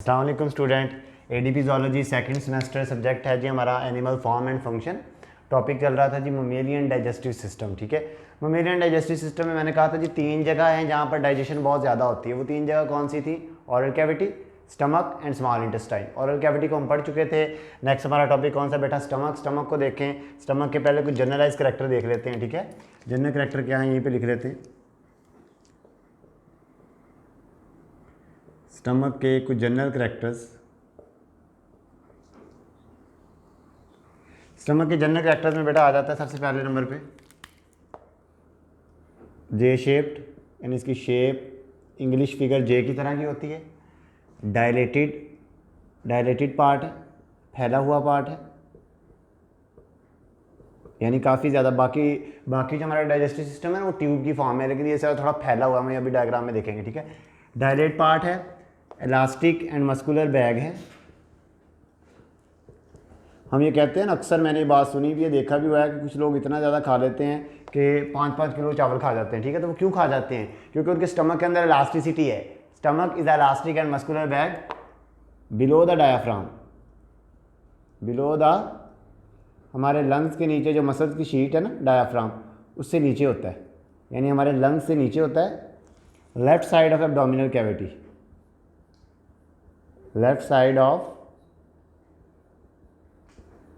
अस्सलाम वालेकुम student. ADP zoology second semester subject है जी हमारा animal form and function. Topic चल रहा था जी ममेलियन डाइजेस्टिव सिस्टम। ठीक है, ममेलियन डाइजेस्टिव सिस्टम में मैंने कहा था जी 3 जगह हैं जहाँ पर डाइजेशन बहुत ज़्यादा होती है। वो 3 जगह कौन सी थी? Oral cavity, stomach and small intestine. Oral cavity को हम पढ़ चुके थे। नेक्स्ट हमारा टॉपिक कौन सा बेटा? स्टमक। स्टमक को देखें। स्टमक के पहले कुछ जनरलाइज करेक्टर देख लेते हैं। ठीक है, जनरल करेक्टर क्या है यहीं पर लिख लेते हैं। स्टमक के कुछ जनरल करेक्टर्स। स्टमक के जनरल कैरेक्टर्स में बेटा आ जाता है सबसे पहले नंबर पे जे शेप्ड, यानी इसकी शेप इंग्लिश फिगर जे की तरह की होती है। डायलेटेड पार्ट है, फैला हुआ पार्ट है, यानी काफ़ी ज़्यादा। बाकी जो हमारा डाइजेस्टिव सिस्टम है ना वो ट्यूब की फॉर्म है, लेकिन ये सारा थोड़ा फैला हुआ है, अभी डायग्राम में देखेंगे। ठीक है, डायलेट पार्ट है, इलास्टिक एंड मस्कुलर बैग है। हम ये कहते हैं ना, अक्सर मैंने ये बात सुनी भी है, देखा भी हुआ है कि कुछ लोग इतना ज़्यादा खा लेते हैं कि 5-5 किलो चावल खा जाते हैं। ठीक है, तो वो क्यों खा जाते हैं? क्योंकि उनके स्टमक के अंदर इलास्टिसिटी है। Stomach is elastic and muscular bag below the diaphragm. Below the, हमारे लंग्स के नीचे जो मसल्स की शीट है ना, डायाफ्राम, उससे नीचे होता है, यानी हमारे लंग्स से नीचे होता है। Left side of abdominal cavity, left side of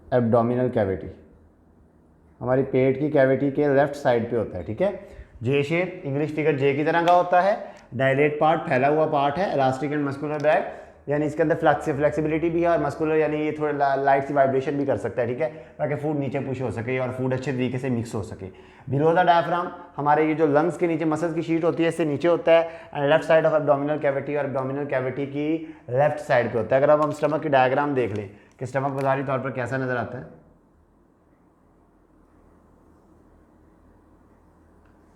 abdominal cavity, हमारी पेट की कैविटी के लेफ्ट साइड पे होता है। ठीक है, जे शेप, इंग्लिश फिगर जे की तरह का होता है। डायलेट पार्ट, फैला हुआ पार्ट है। इलास्टिक एंड मस्कुलर बैग, यानी इसके अंदर फ्लेक्सिबिलिटी भी है, और मस्कुलर यानी ये थोड़ा लाइट सी वाइब्रेशन भी कर सकता है। ठीक है, ताकि फूड नीचे पुश हो सके और फूड अच्छे तरीके से मिक्स हो सके। बिलो द डायफ्राम, हमारे ये जो लंग्स के नीचे मसल्स की शीट होती है इससे नीचे होता है। And left side of abdominal cavity, और एब्डोमिनल कैविटी की लेफ्ट साइड पे होता है। अगर अब हम स्टमक की डायग्राम देख लें कि स्टमक बाजारी तौर पर कैसा नजर आता है,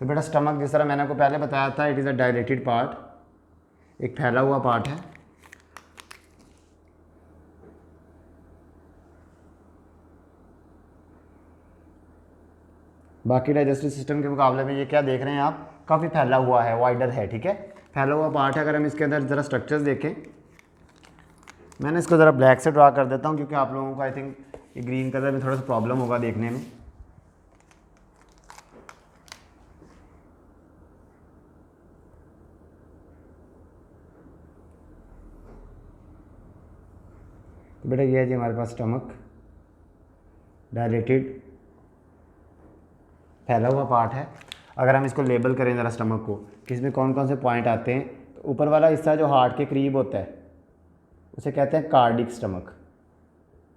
तो बेटा स्टमक जिस तरह मैंने आपको पहले बताया था, it is a dilated part, एक फैला हुआ पार्ट है। बाकी डाइजेस्टिव सिस्टम के मुकाबले में ये क्या देख रहे हैं आप, काफ़ी फैला हुआ है, वाइडर है। ठीक है, फैला हुआ पार्ट है। अगर हम इसके अंदर ज़रा स्ट्रक्चर्स देखें, मैंने इसको ज़रा ब्लैक से ड्रा कर देता हूँ क्योंकि आप लोगों को आई थिंक ये ग्रीन कलर में थोड़ा सा प्रॉब्लम होगा देखने में। तो बेटा ये है जी हमारे पास स्टमक, डायलेटेड फैला हुआ पार्ट है। अगर हम इसको लेबल करें ज़रा स्टमक को कि इसमें कौन कौन से पॉइंट आते हैं, तो ऊपर वाला हिस्सा जो हार्ट के करीब होता है उसे कहते हैं कार्डिक स्टमक।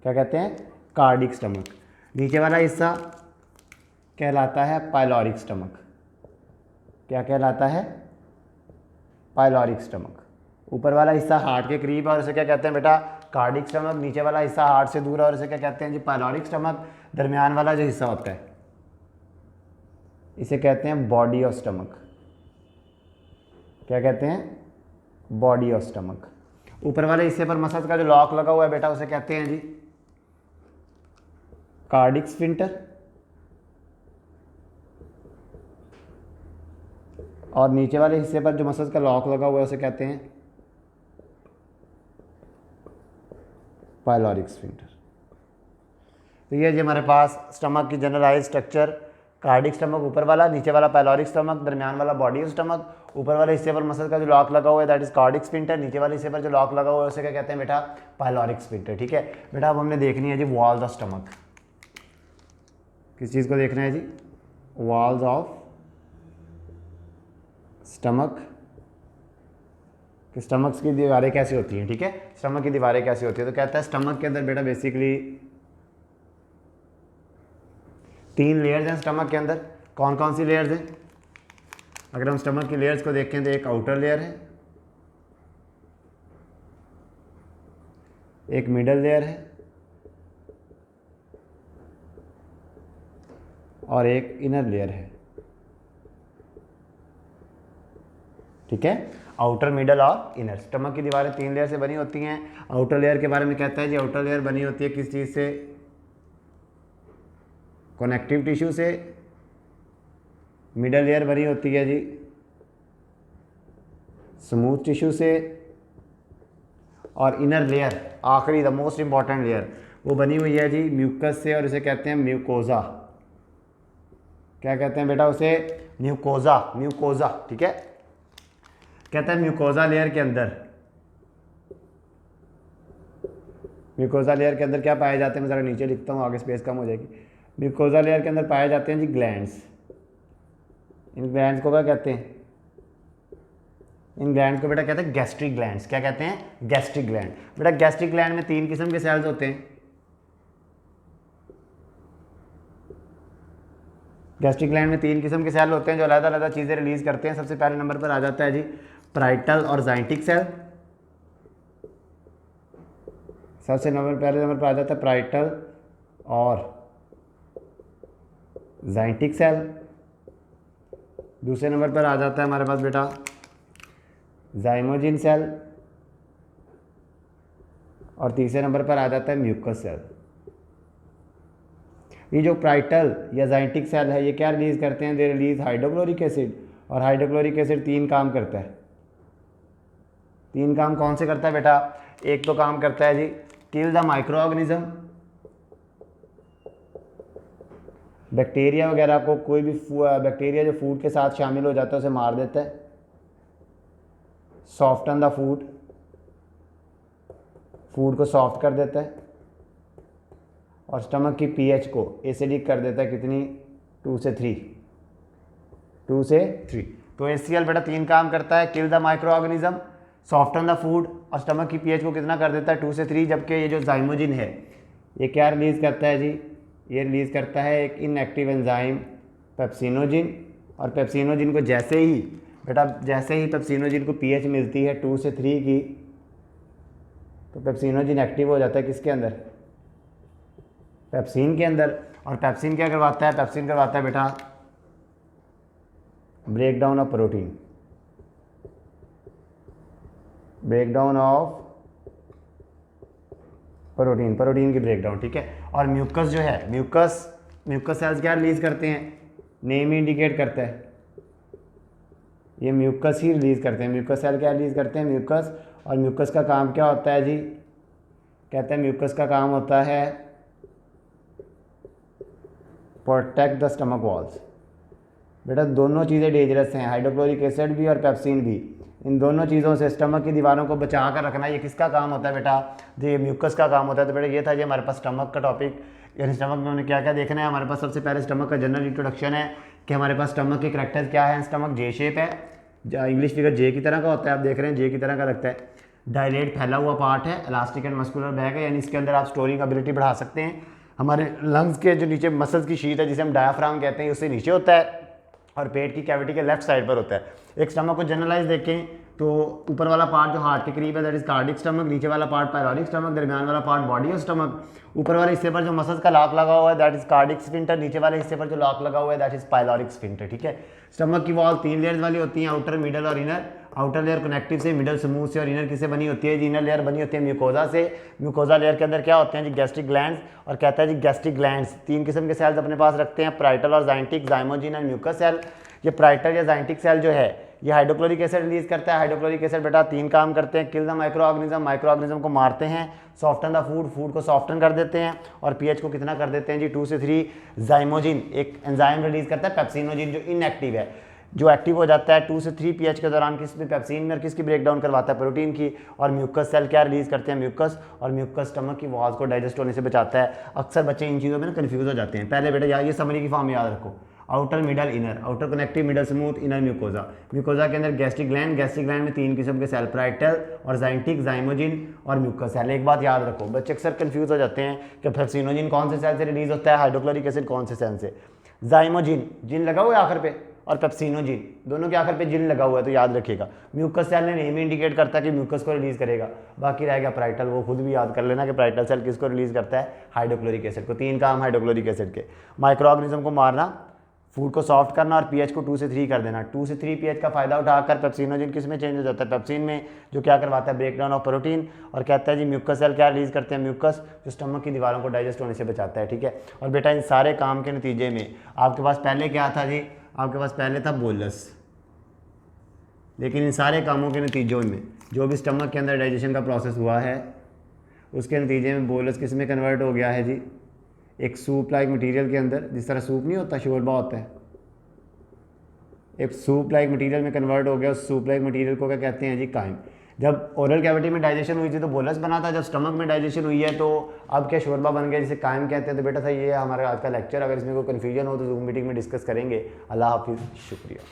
क्या कहते हैं? Cardiac stomach. नीचे वाला हिस्सा कहलाता है पाइलोरिक स्टमक। क्या कहलाता है? Pyloric stomach. ऊपर वाला हिस्सा हार्ट के करीब है और इसे क्या कहते हैं बेटा? Cardiac stomach. नीचे वाला हिस्सा हार्ट से दूर है और इसे क्या कहते हैं जी? Pyloric stomach. दरमियान वाला जो हिस्सा होता है इसे कहते हैं बॉडी ऑफ स्टमक। क्या कहते हैं? Body of stomach. ऊपर वाले हिस्से पर मसल्स का जो लॉक लगा हुआ है बेटा उसे कहते हैं जी कार्डिक स्फिंक्टर, और नीचे वाले हिस्से पर जो मसल्स का लॉक लगा हुआ है उसे कहते हैं पाइलोरिक स्फिंक्टर। तो ये जी हमारे पास स्टमक की जनरलाइज स्ट्रक्चर, कार्डिक स्टमक ऊपर वाला, नीचे वाला पाइलोरिक स्टमक, दरमियान वाला बॉडी ऑफ स्टमक। ऊपर वाले हिस्से पर मसल का जो लॉक लगा हुआ है दैट इज कार्डिक स्फिंक्टर। नीचे वाले हिस्से पर जो लॉक लगा हुआ है उसे क्या कहते हैं बेटा? Pyloric sphincter. ठीक है बेटा, अब हमने देखनी है जी वॉल्स ऑफ स्टमक। किस चीज़ को देखना है जी? वॉल्स ऑफ स्टमक, कि स्टमक्स की दीवारें कैसी होती हैं। ठीक है, स्टमक की दीवारें कैसी होती है, तो कहता है स्टमक के अंदर बेटा बेसिकली 3 लेयर्स हैं स्टमक के अंदर। कौन कौन सी लेयर्स हैं? अगर हम स्टमक की लेयर्स को देखें तो एक आउटर लेयर है, एक मिडल लेयर है, और एक इनर लेयर है। ठीक है, आउटर, मिडल और इनर। स्टमक की दीवारें 3 लेयर से बनी होती हैं। आउटर लेयर के बारे में कहता है जी आउटर लेयर बनी होती है किस चीज़ से? कनेक्टिव टिश्यू से। मिडल लेयर बनी होती है जी स्मूथ टिश्यू से, और इनर लेयर आखिरी द मोस्ट इंपॉर्टेंट लेयर वो बनी हुई है जी म्यूकस से, और इसे कहते हैं म्यूकोजा। क्या कहते हैं बेटा उसे? म्यूकोजा, म्यूकोजा, ठीक है। कहता है म्यूकोजा लेयर के अंदर, म्यूकोजा लेयर के अंदर क्या पाए जाते हैं, मैं ज़रा नीचे लिखता हूँ, आगे स्पेस कम हो जाएगी। म्यूकोजा लेयर के अंदर पाए जाते हैं जी ग्लैंड्स। इन ग्लैंड्स को क्या कहते हैं? इन ग्लैंड्स को बेटा कहते हैं गैस्ट्रिक ग्लैंड्स। क्या कहते हैं? Gastric gland. बेटा गैस्ट्रिक ग्लैंड में 3 किस्म के सेल्स होते हैं। गैस्ट्रिक ग्लैंड में 3 किस्म के सेल होते हैं जो अलग अलग चीज़ें रिलीज करते हैं। सबसे पहले नंबर पर आ जाता है जी पैराइटल और जाइंटिक सेल। सबसे पहले नंबर पर आ जाता है पैराइटल और जाइंटिक सेल। दूसरे नंबर पर आ जाता है हमारे पास बेटा जाइमोजिन सेल, और तीसरे नंबर पर आ जाता है म्यूकस सेल। ये जो पैराइटल या जाइंटिक सेल है ये क्या रिलीज करते हैं? दे रिलीज हाइड्रोक्लोरिक एसिड, और हाइड्रोक्लोरिक एसिड 3 काम करता है। 3 काम कौन से करता है बेटा? एक तो काम करता है जी kill the micro organism, bacteria वगैरह को, कोई भी बैक्टीरिया जो फूड के साथ शामिल हो जाता है उसे मार देता है। सॉफ्टन द फूड, फूड को सॉफ्ट कर देता है। और स्टमक की पीएच को एसिडिक कर देता है। कितनी? 2 से 3, 2 से 3। तो HCl बेटा 3 काम करता है, किल the micro organism, soften the food, और स्टमक की पीएच को कितना कर देता है? 2 से 3। जबकि ये जो जाइमोजिन है ये क्या रिलीज़ करता है जी? ये रिलीज़ करता है एक इनएक्टिव एंजाइम पेप्सिनोजिन, और पेप्सिनोजिन को जैसे ही बेटा पेप्सिनोजिन को पीएच मिलती है 2 से 3 की, तो पेप्सिनोजिन एक्टिव हो जाता है किसके अंदर? पेप्सिन के अंदर। और पेप्सिन क्या करवाता है? पेप्सिन करवाता है बेटा break down of protein, break down of protein, protein की ब्रेक डाउन, ठीक है। और म्यूकस जो है, म्यूकस सेल्स क्या रिलीज करते हैं? नेम इंडिकेट करता है, ये म्यूकस ही रिलीज करते हैं। म्यूकस सेल क्या रिलीज करते हैं? म्यूकस। और म्यूकस का काम क्या होता है जी? कहते हैं म्यूकस का काम होता है प्रोटेक्ट द स्टमक वॉल्स। बेटा दोनों चीज़ें डेंजरस हैं, हाइड्रोक्लोरिक एसिड भी और पेप्सिन भी। इन दोनों चीज़ों से स्टमक की दीवारों को बचा कर रखना ये किसका काम होता है बेटा? ये म्यूकस का काम होता है। तो बेटा ये था जी हमारे पास स्टमक का टॉपिक, यानी स्टमक में हमने क्या क्या देखना है। हमारे पास सबसे पहले स्टमक का जनरल इंट्रोडक्शन है कि हमारे पास स्टमक के करैक्टर क्या है। स्टमक जे शेप है, इंग्लिश फिगर जे की तरह का होता है, आप देख रहे हैं जे की तरह का लगता है। डायलेट फैला हुआ पार्ट है, इलास्टिक एंड मस्कुलर बैग है, यानी इसके अंदर आप स्टोरिंग एबिलिटी बढ़ा सकते हैं। हमारे लंग्स के जो नीचे मसल्स की शीट है जिसे हम डायाफ्राम कहते हैं उससे नीचे होता है, और पेट की कैविटी के लेफ्ट साइड पर होता है। एक स्टमक को जनरलाइज देखें तो ऊपर वाला पार्ट जो हार्ट के करीब है दैट इज कार्डिक स्टमक, नीचे वाला पार्ट पायलॉरिक स्टमक, दरमियान वाला पार्ट बॉडी ऑफ स्टमक। ऊपर वाले हिस्से पर जो मसल्स का लॉक लगा हुआ है दैट इज कार्डिक स्फिंक्टर, नीचे वाले हिस्से पर जो लॉक लगा हुआ है दैट इज पायलॉरिक स्फिंक्टर, ठीक है। स्टमक की वॉल 3 लेयर्स वाली होती हैं, आउटर, मिडल और इनर। आउटर लेयर कनेक्टिव से, मिडल स्मूथ से, और इनर किससे बनी होती है? इनर लेयर बनी होती है म्यूकोजा से। म्यूकोजा लेयर के अंदर क्या होते हैं जी? Gastric glands. और कहता है जी गैस्ट्रिक ग्लैंड्स 3 किस्म के सेल्स अपने पास रखते हैं, पैराइटल और जाइंटिक, जाइमोजिन एंड म्यूकस सेल। ये पैराइटल या जाइंटिक सेल जो है ये हाइड्रोक्लोरिक एसिड रिलीज करता है। हाइड्रोक्लोरिक एसिड बेटा 3 काम करते हैं, किल the micro organism, micro organism को मारते हैं, सॉफ्टन द फूड, फूड को सॉफ्टन कर देते हैं, और पीएच को कितना कर देते हैं जी? 2 से 3। जाइमोजिन एक एंजाइम रिलीज करता है पेप्सिनोजिन जो इनएक्टिव है, जो एक्टिव हो जाता है 2 से 3 पीएच के दौरान किस में? पेप्सिन में। और किसकी ब्रेक डाउन करवाता है? प्रोटीन की। और म्यूकस सेल क्या रिलीज करते हैं? म्यूकस। और म्यूकस स्टमक की वॉल्स को डाइजेस्ट होने से बचाता है। अक्सर बच्चे इन चीज़ों में ना कन्फ्यूज हो जाते हैं। पहले बेटा ये समरी की फॉर्म याद रखो, outer, middle, inner. Outer connective, middle smooth, inner mucosa. Mucosa के अंदर गैस्ट्रिक ग्लैंड, गैस्ट्रिक ग्लैंड में 3 किस्म के सेल, पैराइटल और जाइंटिक, जाइमोजिन और म्यूकस सेल। एक बात याद रखो, बच्चे अक्सर कंफ्यूज हो जाते हैं कि पेप्सिनोजिन कौन से सेल से रिलीज होता है, हाइड्रोक्लोरिक एसिड कौन से सेल से। जाइमोजिन जिन लगा हुआ है आखिर पे, और पेप्सिनोजिन दोनों के आखिर पे जिन लगा हुआ है, तो याद रखिएगा। म्यूकस सेल ने नेम इंडिकेट करता है कि म्यूकस को रिलीज करेगा। बाकी रहेगा पैराइटल, वो खुद भी याद कर लेना कि पैराइटल सेल किसको रिलीज करता है? हाइड्रोक्लोरिक एसिड को। 3 काम हाइड्रोक्लोरिक एसिड के, माइक्रो ऑर्गेनिज्म को मारना, फूड को सॉफ्ट करना, और पीएच को 2 से 3 कर देना। 2 से 3 पीएच का फायदा उठाकर पेप्सिनोजिन किस में चेंज हो जाता है? पेप्सिन में, जो क्या करवाता है? Break down of protein. और कहता है जी म्यूकस सेल क्या रिलीज करते हैं? म्यूकस, जो स्टमक की दीवारों को डाइजेस्ट होने से बचाता है, ठीक है। और बेटा इन सारे काम के नतीजे में आपके पास पहले क्या था जी? आपके पास पहले था बोलस, लेकिन इन सारे कामों के नतीजों में जो भी स्टमक के अंदर डाइजेशन का प्रोसेस हुआ है उसके नतीजे में बोलस किस में कन्वर्ट हो गया है जी, एक सूप लाइक मटेरियल के अंदर। जिस तरह सूप नहीं होता, शोरबा होता है, एक सूप लाइक मटेरियल में कन्वर्ट हो गया। उस सूप लाइक मटेरियल को क्या कहते हैं जी, काइम। जब ओरल कैविटी में डाइजेशन हुई थी तो बोलस बना था, जब स्टमक में डाइजेशन हुई है तो अब क्या शोरबा बन गया जिसे कायम कहते हैं। तो बेटा था ये हमारा आज का लेक्चर। अगर इसमें कोई कन्फ्यूजन हो तो जूम मीटिंग में डिस्कस करेंगे। अल्लाह हाफिज़, शुक्रिया।